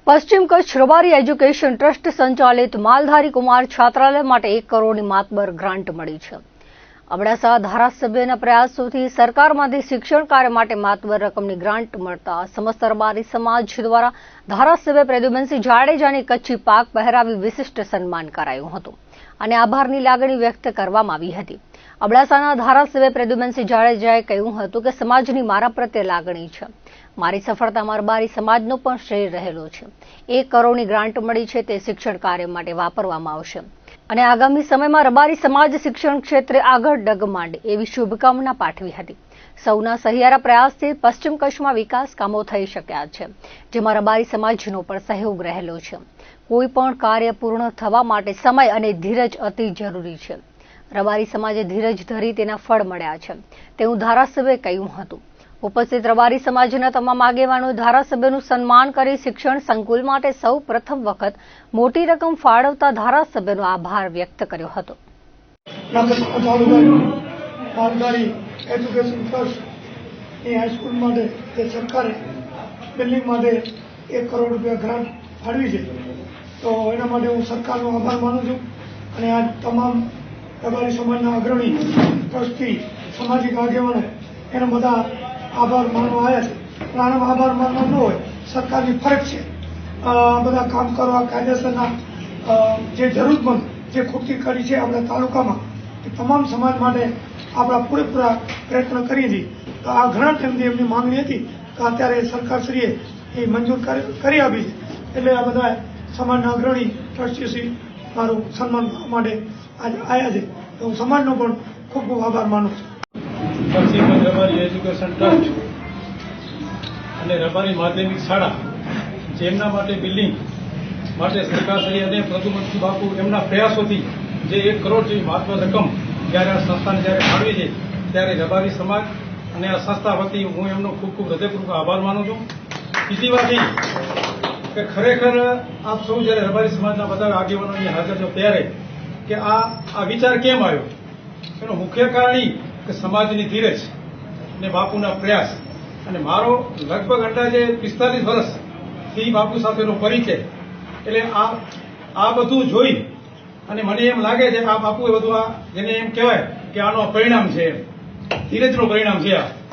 પશ્ચિમ Kutch Rabari education trust સંચાલિત માલધારી કુમાર છાત્રાલય માટે 1 કરોડની માતબર ગ્રાન્ટ મળી છે। અબડાસા ધારાસભ્યના પ્રયાસોથી સરકારમાંથી શિક્ષણ કાર્ય માટે માતબર રકમની ગ્રાન્ટ મળતા સમસ્ત રબારી સમાજ દ્વારા ધારાસભ્ય પ્રદ્યુમનસિંહ જાડેજાની કચ્છી પાક પહેરાવી વિશિષ્ટ સન્માન કરાયું હતું અને આભારની લાગણી વ્યક્ત કરવામાં આવી હતી। અબડાસાના ધારાસભ્ય પ્રદ્યુમનસિંહ જાડેજાએ કહ્યું હતું કે સમાજની મારા પ્રત્યે લાગણી છે, મારી સફળતામાં રબારી સમાજનો પણ શ્રેય રહેલો છે। 1 કરોડની ગ્રાન્ટ મળી છે તે શિક્ષણ કાર્ય માટે વાપરવામાં આવશે અને આગામી સમયમાં રબારી સમાજ શિક્ષણ ક્ષેત્રે આગળ ડગ માંડે એવી શુભકામના પાઠવી હતી। સૌના સહિયારા પ્રયાસથી પશ્ચિમ કચ્છમાં વિકાસ કામો થઈ શક્યા છે, જેમાં રબારી સમાજનો પણ સહયોગ રહેલો છે। કોઈ પણ કાર્ય પૂર્ણ થવા માટે સમય અને ધીરજ અતિ જરૂરી છે। રબારી સમાજે ધીરજ ધરી તેના ફળ મળ્યા છે તેવું ધારાસભ્યએ કહ્યું હતું। ઉપસ્થિત રબારી સમાજના તમામ આગેવાનોએ ધારાસભ્યનું સન્માન કરી શિક્ષણ સંકુલ માટે સૌ પ્રથમ વખત મોટી રકમ ફાળવતા ધારાસભ્યનો આભાર વ્યક્ત કર્યો હતો। માલધારી એજ્યુકેશન ટ્રસ્ટ એ હાઈસ્કૂલ માટે જે સરકારે બિલ્ડિંગ માટે 1 કરોડ રૂપિયા ગ્રાન્ટ ફાળવી છે, તો એના માટે હું સરકારનો આભાર માનું છું અને આ તમામ રબારી સમાજના અગ્રણી ટ્રસ્ટી સામાજિક આગેવાનો એના બધા આભાર માનવા આવ્યા છે। પણ આનો આભાર માનવા ન હોય, સરકારની ફરજ છે આ બધા કામ કરવા, કાયદેસરના જે જરૂરતમંદ જે ખૂટતી કરી છે આપણા તાલુકામાં એ તમામ સમાજ માટે આપણા પૂરેપૂરા પ્રયત્ન કરીએ છીએ। તો આ ઘણા ટાઈમથી એમની માંગણી હતી કે અત્યારે સરકારશ્રીએ એ મંજૂર કરી આપી છે, એટલે આ બધા સમાજના અગ્રણી ટ્રસ્ટીશ્રી મારું સન્માન કરવા માટે આજે આવ્યા છે, તો હું સમાજનો પણ ખૂબ ખૂબ આભાર માનું છું। પશ્ચિમ કચ્છ રબારી એજ્યુકેશન ટ્રસ્ટ અને રબારી માધ્યમિક શાળા જેમના માટે બિલ્ડિંગ માટે સરકારશ્રી અને પ્રદ્યુમનસિંહ બાપુ એમના પ્રયાસોથી જે 1 કરોડ જેવી માતબર રકમ જ્યારે આ સંસ્થાને જ્યારે ફાળવી છે, ત્યારે રબારી સમાજ અને આ સંસ્થા વતી હું એમનો ખૂબ ખૂબ હૃદયપૂર્વક આભાર માનું છું। બીજી વાત એ કે ખરેખર આપ સૌ જ્યારે રબારી સમાજના બધા આગેવાનો અહીંયા હાજર છો ત્યારે કે આ વિચાર કેમ આવ્યો, એનું મુખ્ય કારણ એ કે સમાજની ધીરજ અને બાપુના પ્રયાસ અને મારો લગભગ અંદાજે 45 વર્ષથી બાપુ સાથેનો પરિચય, એટલે આ બધું જોઈ અને મને એમ લાગે છે આ બાપુએ બધું આ જેને એમ કહેવાય કે આનો પરિણામ છે, ધીરજનું પરિણામ છે આ।